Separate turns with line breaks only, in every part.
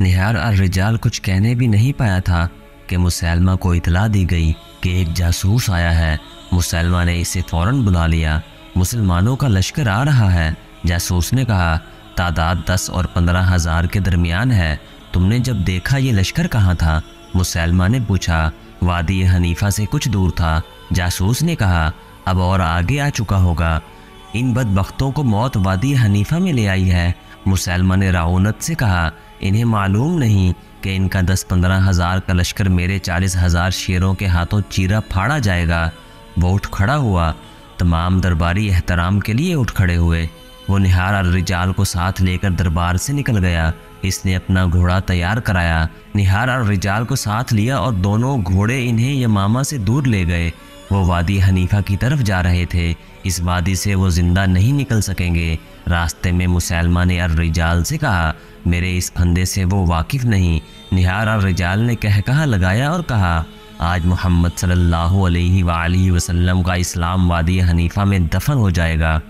निहार अर-रिजाल कुछ कहने भी नहीं पाया था कि मुसैलमा को इतला दी गई कि एक जासूस आया है। मुसैलमा ने इसे फ़ौरन बुला लिया। मुसलमानों का लश्कर आ रहा है। जासूस ने कहा, तादाद 10 और 15 हज़ार के दरमियान है। तुमने जब देखा ये लश्कर कहाँ था? मुसैलमा ने पूछा। वादी हनीफा से कुछ दूर था। जासूस ने कहा, अब और आगे आ चुका होगा। इन बदबख्तों को मौत वादी हनीफा में ले आई है। मुसैलमा ने राउनत से कहा, इन्हें मालूम नहीं कि इनका 10-15 हज़ार का लश्कर मेरे 40,000 शेरों के हाथों चीरा फाड़ा जाएगा। वो उठ खड़ा हुआ। तमाम दरबारी एहतराम के लिए उठ खड़े हुए। वो निहार अर-रिजाल को साथ लेकर दरबार से निकल गया। इसने अपना घोड़ा तैयार कराया, निहार अर-रिजाल को साथ लिया और दोनों घोड़े इन्हें यमामा से दूर ले गए। वो वादी हनीफा की तरफ जा रहे थे। इस वादी से वो जिंदा नहीं निकल सकेंगे। रास्ते में मुसैलमा ने अर-रिजाल से कहा, मेरे इस फंदे से वो वाकिफ़ नहीं। निहार अर-रिजाल ने कहा लगाया और कहा, आज मोहम्मद सल्लल्लाहु अलैहि वसल्लम का इस्लाम वादी हनीफा में दफन हो जाएगा।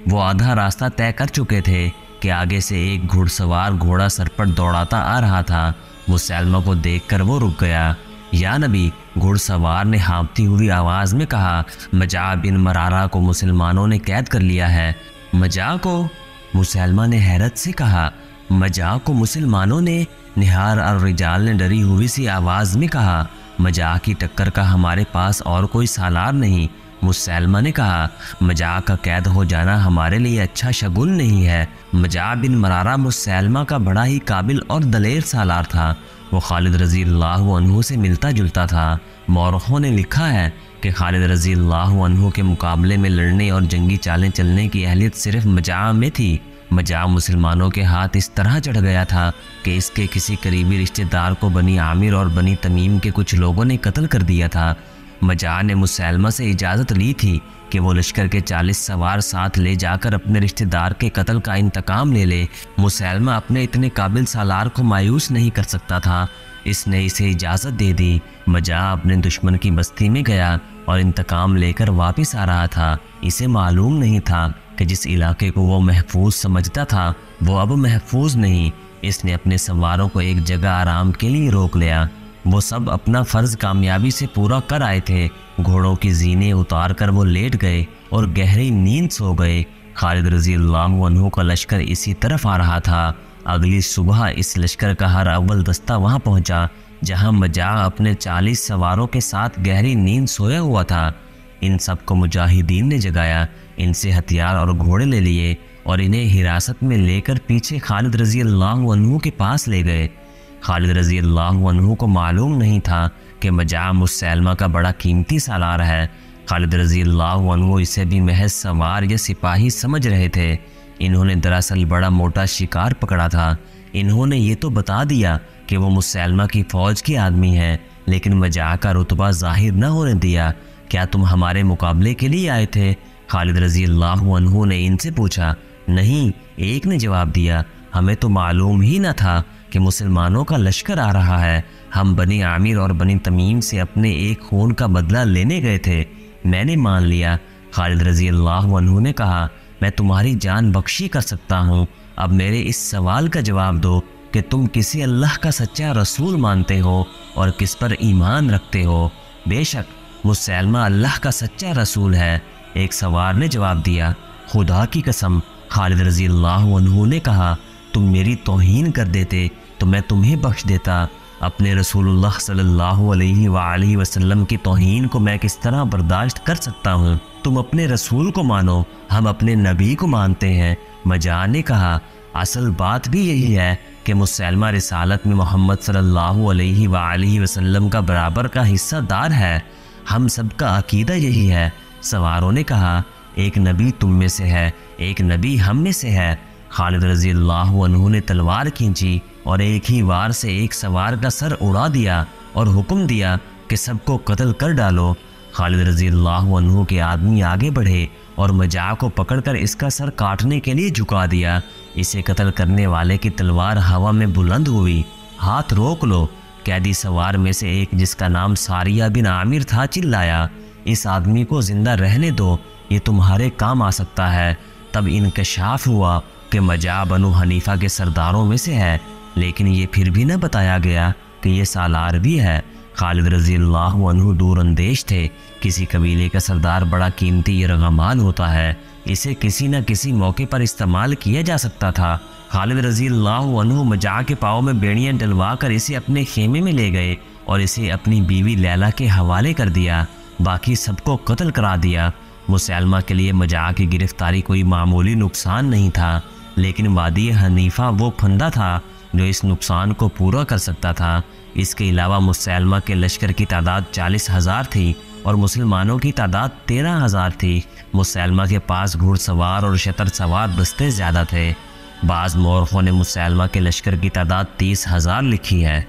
वो आधा रास्ता तय कर चुके थे कि आगे से एक घुड़सवार घोड़ा सर पर दौड़ाता आ रहा था। मुसैलमा को देखकर वो रुक गया। या नबी, घुड़सवार ने हाँफती हुई आवाज़ में कहा, मजा बिन मरारा को मुसलमानों ने कैद कर लिया है। मजा को? मुसैलमा ने हैरत से कहा, मजा को मुसलमानों ने? निहार अर-रिजाल ने डरी हुई सी आवाज़ में कहा, मजा की टक्कर का हमारे पास और कोई सालार नहीं। मुसैलमा ने कहा, मजा का कैद हो जाना हमारे लिए अच्छा शगुन नहीं है। मजा बिन मरारा मुसैलमा का बड़ा ही काबिल और दलेर सालार था। वो खालिद रज़ी अल्लाहु अन्हु से मिलता जुलता था। मौरखों ने लिखा है कि खालिद रज़ी अल्लाहु अन्हु के मुकाबले में लड़ने और जंगी चालें चलने की अहलियत सिर्फ मजा में थी। मजा मुसलमानों के हाथ इस तरह चढ़ गया था कि इसके किसी करीबी रिश्तेदार को बनी आमिर और बनी तमीम के कुछ लोगों ने कत्ल कर दिया था। मजा ने मुसैलमा से इजाज़त ली थी कि वो लश्कर के 40 सवार साथ ले जाकर अपने रिश्तेदार के कत्ल का इंतकाम ले ले। मुसैलमा अपने इतने काबिल सालार को मायूस नहीं कर सकता था। इसने इसे इजाज़त दे दी। मजा अपने दुश्मन की बस्ती में गया और इंतकाम लेकर वापस आ रहा था। इसे मालूम नहीं था कि जिस इलाके को वो महफूज समझता था वो अब महफूज नहीं। इसने अपने सवारों को एक जगह आराम के लिए रोक लिया। वो सब अपना फ़र्ज़ कामयाबी से पूरा कर आए थे। घोड़ों की ज़ीनें उतार कर वो लेट गए और गहरी नींद सो गए। खालिद रज़ी अल्लाहु अन्हु का लश्कर इसी तरफ आ रहा था। अगली सुबह इस लश्कर का हर अव्वल दस्ता वहाँ पहुँचा जहाँ मजा अपने 40 सवारों के साथ गहरी नींद सोया हुआ था। इन सब को मुजाहिदीन ने जगाया, इनसे हथियार और घोड़े ले लिए और इन्हें हिरासत में लेकर पीछे खालिद रज़ी अल्लाहु अन्हु के पास ले गए। खालिद रज़ी अल्लाहु अन्हु को मालूम नहीं था कि मजा मुसैलमा का बड़ा कीमती सालार है। खालिद रज़ी अल्लाहु अन्हु इसे भी महज सवार या सिपाही समझ रहे थे। इन्होंने दरअसल बड़ा मोटा शिकार पकड़ा था। इन्होंने ये तो बता दिया कि वो मुसैलमा की फ़ौज के आदमी हैं, लेकिन मजा का रुतबा ज़ाहिर न होने दिया। क्या तुम हमारे मुकाबले के लिए आए थे? खालिद रज़ी अल्लाहु अन्हु ने इनसे पूछा। नहीं, एक ने जवाब दिया, हमें तो मालूम ही न था कि मुसलमानों का लश्कर आ रहा है। हम बनी आमिर और बनी तमीम से अपने एक खून का बदला लेने गए थे। मैंने मान लिया। खालिद रज़ी अल्लाहु अन्हु ने कहा, मैं तुम्हारी जान बख्शी कर सकता हूँ। अब मेरे इस सवाल का जवाब दो कि तुम किसी अल्लाह का सच्चा रसूल मानते हो और किस पर ईमान रखते हो? बेशक मुसैलमा अल्लाह का सच्चा रसूल है। एक सवार ने जवाब दिया, खुदा की कसम। खालिद रज़ी अल्लाहु अन्हु ने कहा, तुम मेरी तौहीन कर देते तो मैं तुम्हें बख्श देता। अपने रसूलुल्लाह सल्लल्लाहु अलैहि वसल्लम की तौहीन को मैं किस तरह बर्दाश्त कर सकता हूँ? तुम अपने रसूल को मानो, हम अपने नबी को मानते हैं। मजा ने कहा, असल बात भी यही है कि मुसैलमा रिसालत में मोहम्मद सल्लल्लाहु अलैहि वसल्लम का बराबर का हिस्सादार है। हम सब का अकीदा यही है। सवारों ने कहा, एक नबी तुम में से है, एक नबी हम में से है। खालिद रज़ी अल्लाहु अन्हु ने तलवार खींची और एक ही वार से एक सवार का सर उड़ा दिया और हुक्म दिया कि सबको कत्ल कर डालो। खालिद रज़ी अल्लाहु अन्हु के आदमी आगे बढ़े और मजा को पकड़कर इसका सर काटने के लिए झुका दिया। इसे कत्ल करने वाले की तलवार हवा में बुलंद हुई। हाथ रोक लो। कैदी सवार में से एक, जिसका नाम सारिया बिन आमिर था, चिल्लाया, इस आदमी को जिंदा रहने दो, ये तुम्हारे काम आ सकता है। तब इनकशाफ हुआ कि मजा बनु हनीफा के सरदारों में से है। लेकिन ये फिर भी न बताया गया कि ये सालार भी है। खालिद रज़ी अल्लाह अन्हु दूर अंदेश थे। किसी कबीले का सरदार बड़ा कीमती यरगमाल होता है, इसे किसी न किसी मौके पर इस्तेमाल किया जा सकता था। खालिद रज़ी अल्लाह अन्हु मजाक के पाँव में बेड़ियाँ डलवा कर इसे अपने खेमे में ले गए और इसे अपनी बीवी लैला के हवाले कर दिया। बाकी सबको कत्ल करा दिया। मुसैलमा के लिए मजाक की गिरफ्तारी कोई मामूली नुकसान नहीं था, लेकिन वादी हनीफा वो फंदा था जो इस नुकसान को पूरा कर सकता था। इसके अलावा मुसैलमा के लश्कर की तादाद 40,000 थी और मुसलमानों की तादाद 13,000 थी। मुसैलमा के पास घुड़सवार और शतर सवार दस्ते ज़्यादा थे। बाज़ मौरखों ने मुसैलमा के लश्कर की तादाद 30,000 लिखी है।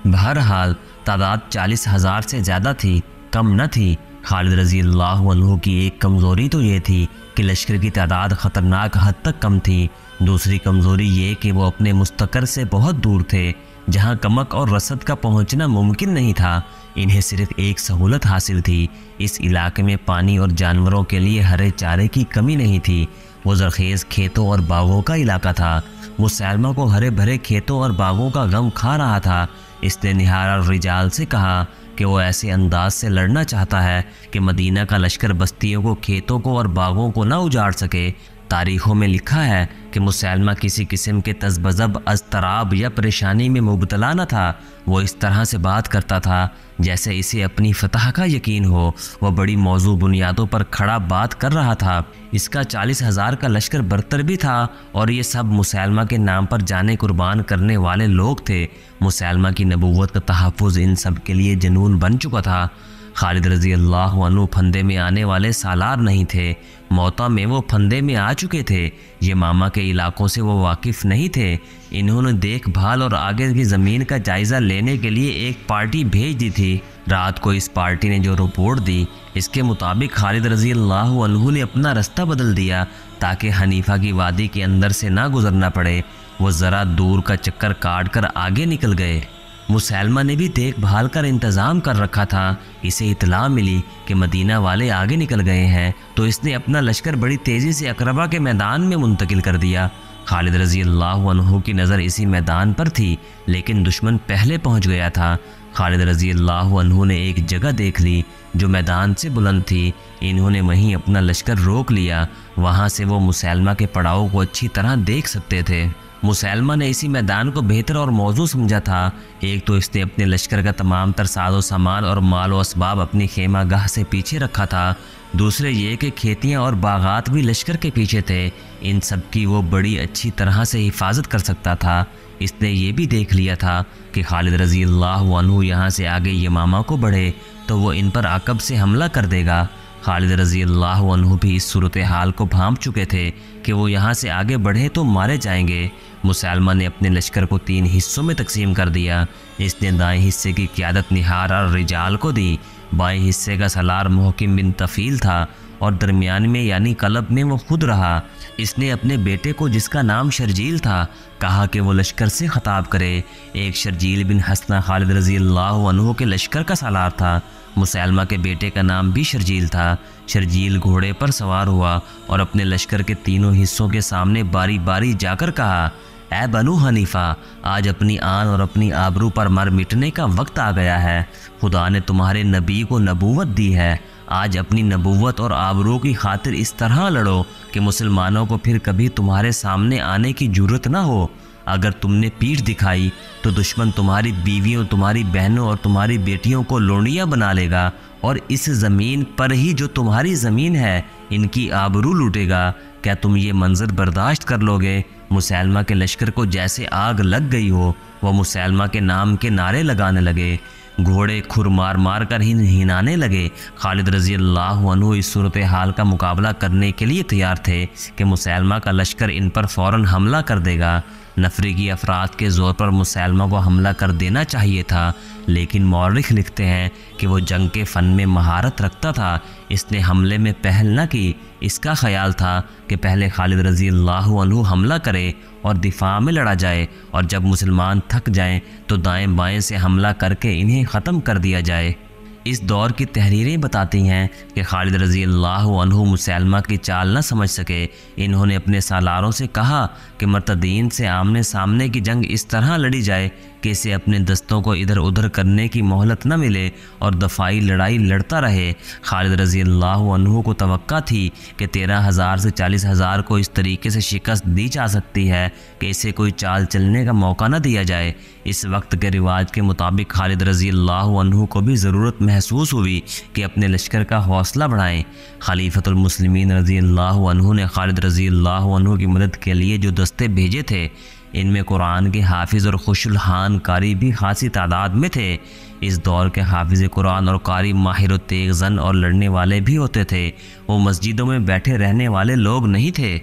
बहरहाल तादाद 40,000 से ज़्यादा थी, कम न थी। खालिद रज़ी अल्लाह अन्हु की एक कमज़ोरी तो ये थी कि लश्कर की तादाद ख़तरनाक हद तक कम थी। दूसरी कमज़ोरी ये कि वो अपने मुस्तकर से बहुत दूर थे, जहाँ कमक और रसद का पहुँचना मुमकिन नहीं था। इन्हें सिर्फ एक सहूलत हासिल थी, इस इलाके में पानी और जानवरों के लिए हरे चारे की कमी नहीं थी। वो ज़रखेज़ खेतों और बागों का इलाका था। मुसैलमा को हरे भरे खेतों और बागों का गम खा रहा था। इसने निहार और रिजाल से कहा कि वो ऐसे अंदाज से लड़ना चाहता है कि मदीना का लश्कर बस्तियों को, खेतों को और बागों को ना उजाड़ सके। तारीख़ों में लिखा है कि मुसैलमा किसी किस्म के तज़बज़ब, अज़तराब या परेशानी में मुब्तला न था। वो इस तरह से बात करता था जैसे इसे अपनी फतह का यकीन हो। वह बड़ी मौजू बुनियादों पर खड़ा बात कर रहा था। इसका 40,000 का लश्कर बरतर भी था और ये सब मुसैलमा के नाम पर जाने कुर्बान करने वाले लोग थे। मुसैलमा की नबूवत का तहफ़्फ़ुज़ इन सब के लिए जुनून बन चुका था। खालिद रज़ी अल्लाह अन्हु फंदे में आने वाले सालार नहीं थे। मौता में वो फंदे में आ चुके थे। ये मामा के इलाकों से वो वाकिफ़ नहीं थे। इन्होंने देखभाल और आगे की ज़मीन का जायज़ा लेने के लिए एक पार्टी भेज दी थी। रात को इस पार्टी ने जो रिपोर्ट दी, इसके मुताबिक खालिद रज़ी अल्लाह अन्हु ने अपना रास्ता बदल दिया ताकि हनीफा की वादी के अंदर से ना गुजरना पड़े। वो ज़रा दूर का चक्कर काट कर आगे निकल गए। मुसैलमा ने भी देखभाल कर इंतज़ाम कर रखा था। इसे इतला मिली कि मदीना वाले आगे निकल गए हैं, तो इसने अपना लश्कर बड़ी तेज़ी से अकरबा के मैदान में मुंतकिल कर दिया। खालिद रज़ी अल्लाह अन्हु की नज़र इसी मैदान पर थी, लेकिन दुश्मन पहले पहुंच गया था। खालिद रज़ी अल्लाह अन्हु ने एक जगह देख ली जो मैदान से बुलंद थी। इन्होंने वहीं अपना लश्कर रोक लिया। वहाँ से वो मुसैलमा के पड़ाव को अच्छी तरह देख सकते थे। मुसैलमा ने इसी मैदान को बेहतर और मौजू समझा था। एक तो इसने अपने लश्कर का तमाम तर साजो सामान और माल व असबाब अपनी खेमा गाह से पीछे रखा था। दूसरे ये कि खेतियाँ और बागात भी लश्कर के पीछे थे। इन सब की वो बड़ी अच्छी तरह से हिफाजत कर सकता था। इसने ये भी देख लिया था कि खालिद रज़ी अल्लाह अन्हु यहाँ से आगे यमामा को बढ़े तो वो इन पर आकब से हमला कर देगा। खालिद रज़ी अल्लाह अन्हु भी इस सूरत हाल को भांप चुके थे कि वो यहाँ से आगे बढ़े तो मारे जाएंगे। मुसैलमा ने अपने लश्कर को 3 हिस्सों में तकसीम कर दिया। इसने दाएं हिस्से की क़यादत निहार और रिजाल को दी। बाएं हिस्से का सलार मुहकिम बिन तफ़ील था और दरमियान में यानी कलब में वो खुद रहा। इसने अपने बेटे को, जिसका नाम शर्जील था, कहा कि वो लश्कर से ख़ताब करे। एक शर्जील बिन हसना खालिद रज़ी अल्लाह अन्हु के लश्कर का सालार था। मुसैलमा के बेटे का नाम भी शर्जील था। शर्जील घोड़े पर सवार हुआ और अपने लश्कर के तीनों हिस्सों के सामने बारी बारी जाकर कहा, ऐ बनु हनीफा, आज अपनी आन और अपनी आबरू पर मर मिटने का वक्त आ गया है। खुदा ने तुम्हारे नबी को नबूवत दी है। आज अपनी नबूवत और आबरू की खातिर इस तरह लड़ो कि मुसलमानों को फिर कभी तुम्हारे सामने आने की जरूरत ना हो। अगर तुमने पीठ दिखाई तो दुश्मन तुम्हारी बीवियों, तुम्हारी बहनों और तुम्हारी बेटियों को लोंडियाँ बना लेगा और इस ज़मीन पर ही जो तुम्हारी ज़मीन है इनकी आबरू लूटेगा। क्या तुम ये मंजर बर्दाश्त कर लोगे? मुसैलमा के लश्कर को जैसे आग लग गई हो। वह मुसैलमा के नाम के नारे लगाने लगे। घोड़े खुर मार मार कर हिनाने लगे। खालिद रज़ी अल्लाह अन्हु इस सूरत हाल का मुकाबला करने के लिए तैयार थे कि मुसैलमा का लश्कर इन पर फ़ौरन हमला कर देगा। नफरी की अफराद के ज़ोर पर मुसैलमा को हमला कर देना चाहिए था, लेकिन मौरिख लिखते हैं कि वो जंग के फ़न में महारत रखता था। इसने हमले में पहल न की। इसका ख्याल था कि पहले खालिद रज़ी अल्लाह अन्हु हमला करे और दिफा में लड़ा जाए, और जब मुसलमान थक जाएं तो दाएं बाएं से हमला करके इन्हें ख़त्म कर दिया जाए। इस दौर की तहरीरें बताती हैं कि खालिद रज़ी अल्लाह अन्हु मुसैलमा की चाल न समझ सके। इन्होंने अपने सालारों से कहा कि मुर्तदीन से आमने सामने की जंग इस तरह लड़ी जाए कि इसे अपने दस्तों को इधर उधर करने की मोहलत न मिले और दफ़ाई लड़ाई लड़ता रहे। खालिद रज़ी अल्लाह अन्हु को तवक्का थी कि 13,000 से 40,000 को इस तरीके से शिकस्त दी जा सकती है कि इसे कोई चाल चलने का मौका न दिया जाए। इस वक्त के रिवाज के मुताबिक खालिद रज़ी अल्लाह अन्हु को भी ज़रूरत महसूस हुई कि अपने लश्कर का हौसला बढ़ाएं। खलीफतुल मुस्लिमीन रज़ी अल्लाह अन्हु ने खालिद रज़ी अल्लाह अन्हु की मदद के लिए जो दस्ते भेजे थे, इनमें कुरान के हाफिज़ और खुशुलहान कारी भी खासी तादाद में थे। इस दौर के हाफिज़ कुरान और कारी माहिर तेज़ ज़न और लड़ने वाले भी होते थे। वो मस्जिदों में बैठे रहने वाले लोग नहीं थे।